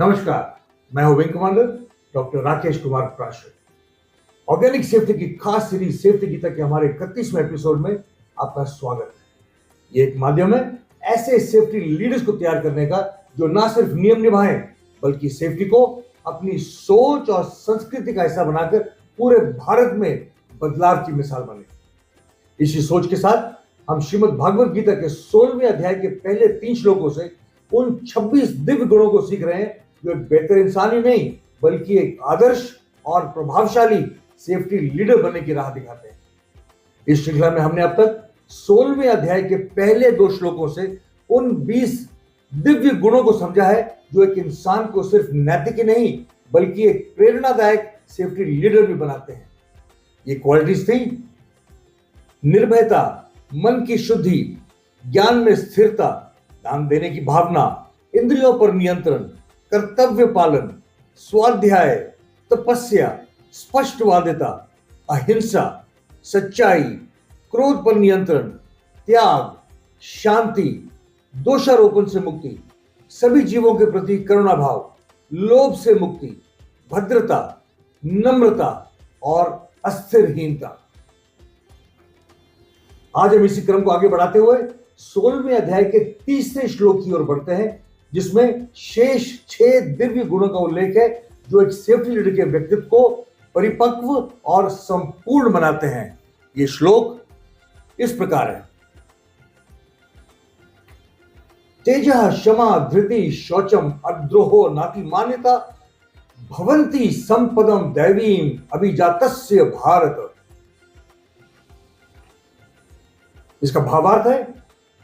नमस्कार, मैं हूं wing commander doctor Rakesh Kumar Prashar. Organic safety की खास सीरीज सेफ्टी गीता के हमारे 31वें एपिसोड में आपका स्वागत है। ये एक माध्यम है ऐसे सेफ्टी लीडर्स को तैयार करने का जो ना सिर्फ नियम निभाएं बल्कि सेफ्टी को अपनी सोच और संस्कृति का हिस्सा बनाकर पूरे भारत में बदलाव की मिसाल बने। इसी सोच के साथ हम श्रीमद् भागवत गीता के 16वें अध्याय के पहले 3 श्लोकों से उन 26 दिव्य गुणों को सीख रहे हैं जो एक बेहतर इंसान ही नहीं बल्कि एक आदर्श और प्रभावशाली सेफ्टी लीडर बनने की राह दिखाते हैं। इस श्रृंखला में हमने अब तक 16वें अध्याय के पहले 2 श्लोकों से उन 20 दिव्य गुणों को समझा है जो एक इंसान को सिर्फ नैतिक ही नहीं बल्कि एक प्रेरणादायक सेफ्टी लीडर भी बनाते हैं। ये क्वालिटीज थी: निर्भयता, मन की शुद्धि, ज्ञान में स्थिरता, दान देने की भावना, इंद्रियों पर नियंत्रण, कर्तव्य पालन, स्वाध्याय, तपस्या, स्पष्टवादिता, अहिंसा, सच्चाई, क्रोध पर नियंत्रण, त्याग, शांति, दोषारोपण से मुक्ति, सभी जीवों के प्रति करुणा भाव, लोभ से मुक्ति, भद्रता, नम्रता और अस्थिरहीनता। आज हम इसी क्रम को आगे बढ़ाते हुए 16वें अध्याय के 30वें श्लोक की ओर बढ़ते हैं जिसमें शेष 6 दिव्य गुणों का उल्लेख है जो एक सेफ्टी लीडर के व्यक्तित्व को परिपक्व और संपूर्ण बनाते हैं। ये श्लोक इस प्रकार है: तेजः क्षमा धृति शौचम अद्रोहो नातिमान्यता भवन्ति संपदम दैवीम अभिजातस्य भारत। इसका भावार्थ है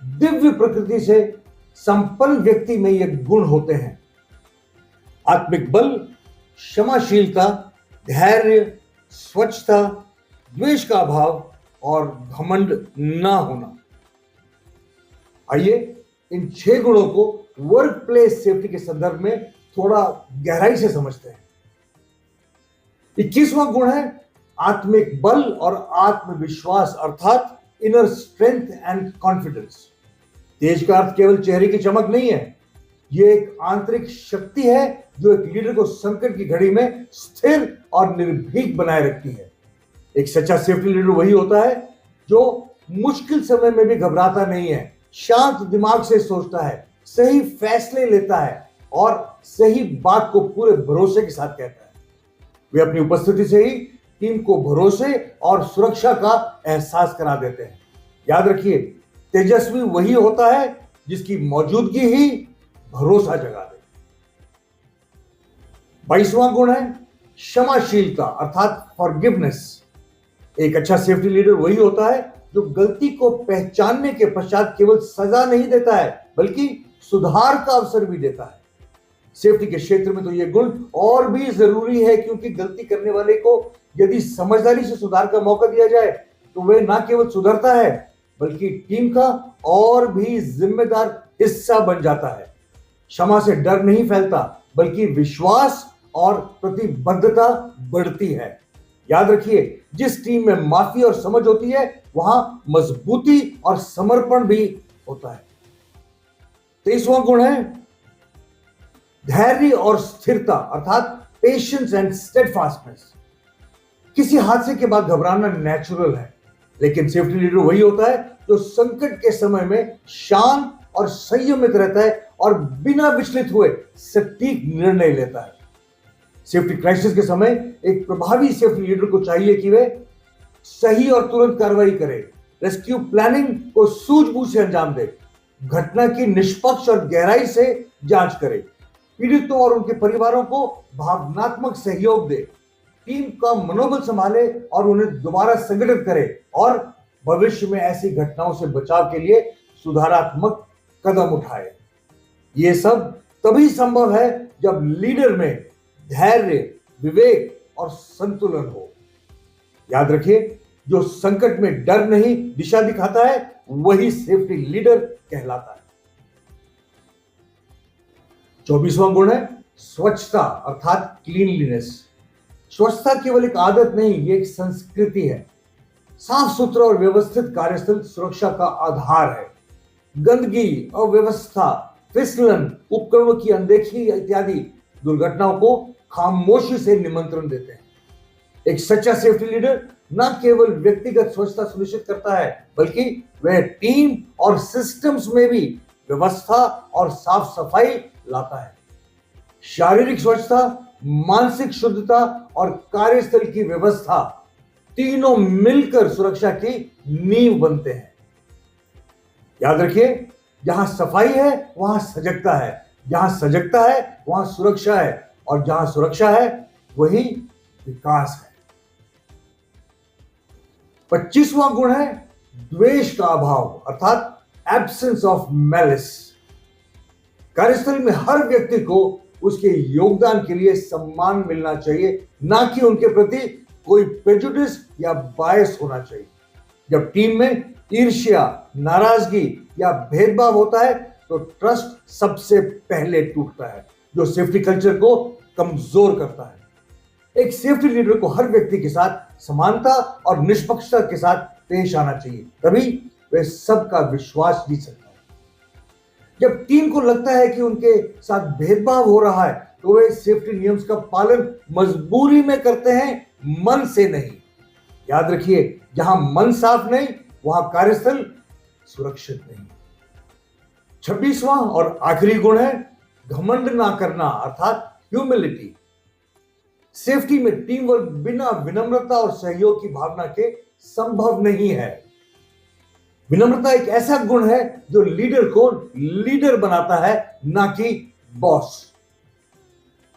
दिव्य प्रकृति से संपन्न व्यक्ति में ये गुण होते हैं: आत्मिक बल, क्षमाशीलता, धैर्य, स्वच्छता, द्वेष का अभाव और घमंड ना होना। आइए इन 6 गुणों को वर्क प्लेस सेफ्टी के संदर्भ में थोड़ा गहराई से समझते हैं। 21वां गुण है आत्मिक बल और आत्मविश्वास अर्थात इनर स्ट्रेंथ एंड कॉन्फिडेंस। तेज का अर्थ केवल चेहरे की चमक नहीं है, यह एक आंतरिक शक्ति है जो एक लीडर को संकट की घड़ी में स्थिर और निर्भीक बनाए रखती है। एक सच्चा सेफ्टी लीडर वही होता है जो मुश्किल समय में भी घबराता नहीं है, शांत दिमाग से सोचता है, सही फैसले लेता है और सही बात को पूरे भरोसे के साथ कहता है। वे अपनी उपस्थिति से ही टीम को भरोसे और सुरक्षा का एहसास करा देते हैं। याद रखिए, तेजस्वी वही होता है जिसकी मौजूदगी ही भरोसा जगा दे। 22वां गुण है क्षमाशीलता अर्थात फॉरगिवनेस। एक अच्छा सेफ्टी लीडर वही होता है जो गलती को पहचानने के पश्चात केवल सजा नहीं देता है बल्कि सुधार का अवसर भी देता है। सेफ्टी के क्षेत्र में तो यह गुण और भी जरूरी है क्योंकि गलती करने वाले को यदि समझदारी से सुधार का मौका दिया जाए तो वह न केवल सुधरता है बल्कि टीम का और भी जिम्मेदार हिस्सा बन जाता है। क्षमा से डर नहीं फैलता बल्कि विश्वास और प्रतिबद्धता बढ़ती है। याद रखिए, जिस टीम में माफी और समझ होती है वहां मजबूती और समर्पण भी होता है। 23वां गुण है धैर्य और स्थिरता अर्थात पेशेंस एंड स्टेडफास्टनेस। किसी हादसे के बाद घबराना नेचुरल है लेकिन सेफ्टी लीडर वही होता है जो संकट के समय में शांत और संयमित रहता है और बिना विचलित हुए सटीक निर्णय लेता है। सेफ्टी क्राइसिस के समय एक प्रभावी सेफ्टी लीडर को चाहिए कि वे सही और तुरंत कार्रवाई करे, रेस्क्यू प्लानिंग को सूझबूझ से अंजाम दे, घटना की निष्पक्ष और गहराई से जांच करे, पीड़ितों और उनके परिवारों को भावनात्मक सहयोग दे, टीम का मनोबल संभाले और उन्हें दोबारा संगठित करे और भविष्य में ऐसी घटनाओं से बचाव के लिए सुधारात्मक कदम उठाए। ये सब तभी संभव है जब लीडर में धैर्य, विवेक और संतुलन हो। याद रखिए, जो संकट में डर नहीं दिशा दिखाता है वही सेफ्टी लीडर कहलाता है। 24वां गुण है स्वच्छता अर्थात क्लीनलीनेस। स्वच्छता केवल एक आदत नहीं, ये एक संस्कृति है। साफ सुथरा और व्यवस्थित कार्यस्थल सुरक्षा का आधार है। गंदगी, अव्यवस्था, फिसलन, उपकरणों की अनदेखी इत्यादि दुर्घटनाओं को खामोशी से निमंत्रण देते हैं। एक सच्चा सेफ्टी लीडर न केवल व्यक्तिगत स्वच्छता सुनिश्चित करता है, बल्कि वह टीम और सिस्टम्स में भी व्यवस्था और साफ सफाई लाता है। शारीरिक स्वच्छता, मानसिक शुद्धता और कार्यस्थल की व्यवस्था तीनों मिलकर सुरक्षा की नींव बनते हैं। याद रखिए, जहां सफाई है वहां सजगता है, जहां सजगता है वहां सुरक्षा है, और जहां सुरक्षा है वही विकास है। 25वां गुण है द्वेष का अभाव, अर्थात एब्सेंस ऑफ मैलिस। कार्यस्थल में हर व्यक्ति को उसके योगदान के लिए सम्मान मिलना चाहिए, ना कि उनके प्रति कोई प्रेजुडिस या बायस होना चाहिए। जब टीम में ईर्ष्या, नाराजगी या भेदभाव होता है तो ट्रस्ट सबसे पहले टूटता है, जो सेफ्टी कल्चर को कमजोर करता है। एक सेफ्टी लीडर को हर व्यक्ति के साथ समानता और निष्पक्षता के साथ पेश आना चाहिए, तभी वह सबका विश्वास जीत सकता है। जब टीम को लगता है कि उनके साथ भेदभाव हो रहा है तो वे सेफ्टी नियम्स का पालन मजबूरी में करते हैं, मन से नहीं। याद रखिए, जहां मन साफ नहीं वहां कार्यस्थल सुरक्षित नहीं। 26वां और आखिरी गुण है घमंड ना करना, अर्थात ह्यूमिलिटी। सेफ्टी में टीम वर्क बिना विनम्रता और सहयोग की भावना के संभव नहीं है। विनम्रता एक ऐसा गुण है जो लीडर को लीडर बनाता है, ना कि बॉस।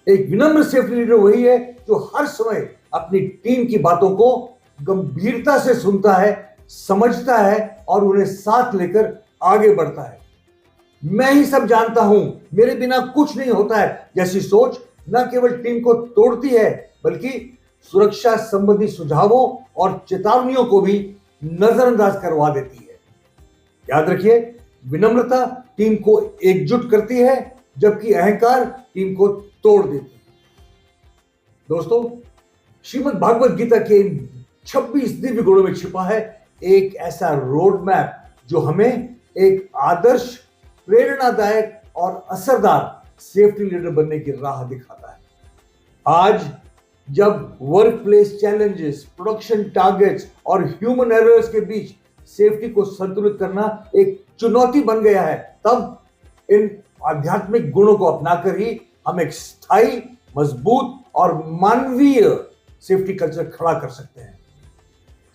एक विनम्र सेफ्टी लीडर वही है जो हर समय अपनी टीम की बातों को गंभीरता से सुनता है, समझता है और उन्हें साथ लेकर आगे बढ़ता है। मैं ही सब जानता हूं, मेरे बिना कुछ नहीं होता है जैसी सोच न केवल टीम को तोड़ती है, बल्कि सुरक्षा संबंधी सुझावों और चेतावनियों को भी नजरअंदाज करवा देती है। याद रखिए, विनम्रता टीम को एकजुट करती है, जबकि अहंकार टीम को तोड़ देती है। दोस्तों, श्रीमद् भागवत गीता के इन 26 दिव्य गुणों में छिपा है एक ऐसा रोड मैप जो हमें एक आदर्श, प्रेरणादायक और असरदार सेफ्टी लीडर बनने की राह दिखाता है। आज जब work place challenges, production targets और ह्यूमन एरर्स के बीच सेफ्टी को संतुलित करना एक चुनौती बन गया है, तब इन आध्यात्मिक गुणों को अपनाकर ही हम एक स्थायी, मजबूत और मानवीय सेफ्टी कल्चर खड़ा कर सकते हैं।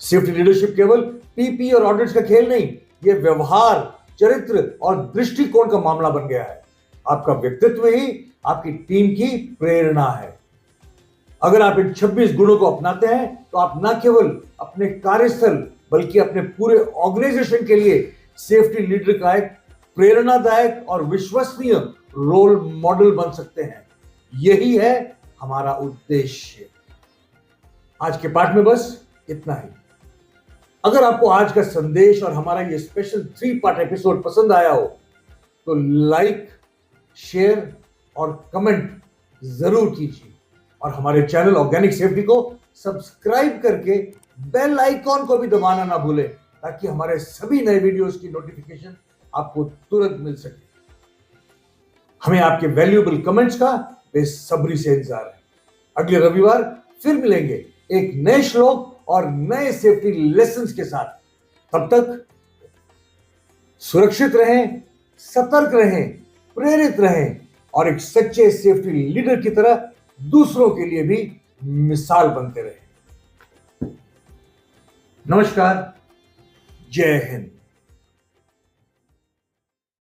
सेफ्टी लीडरशिप केवल पीपी और ऑडिट्स का खेल नहीं, यह व्यवहार, चरित्र और दृष्टिकोण का मामला बन गया है। आपका व्यक्तित्व ही आपकी टीम की प्रेरणा है। अगर आप इन 26 गुणों को अपनाते हैं तो आप न केवल अपने कार्यस्थल बल्कि अपने पूरे ऑर्गेनाइजेशन के लिए सेफ्टी लीडर का एक प्रेरणादायक और विश्वसनीय रोल मॉडल बन सकते हैं। यही है हमारा उद्देश्य। आज के पाठ में बस इतना ही। अगर आपको आज का संदेश और हमारा ये स्पेशल 3 पार्ट एपिसोड पसंद आया हो तो लाइक, शेयर और कमेंट जरूर कीजिए, और हमारे चैनल ऑर्गेनिक सेफ्टी को सब्सक्राइब करके बेल आइकॉन को भी दबाना ना भूलें, ताकि हमारे सभी नए वीडियोस की नोटिफिकेशन आपको तुरंत मिल सके। हमें आपके वैल्यूएबल कमेंट्स का बेसब्री से इंतजार है। अगले रविवार फिर मिलेंगे एक नए श्लोक और नए सेफ्टी लेसन्स के साथ। तब तक सुरक्षित रहें, सतर्क रहें, प्रेरित रहें और एक सच्चे सेफ्टी लीडर की तरह दूसरों के लिए भी मिसाल बनते रहें। नमस्कार, जय हिंद।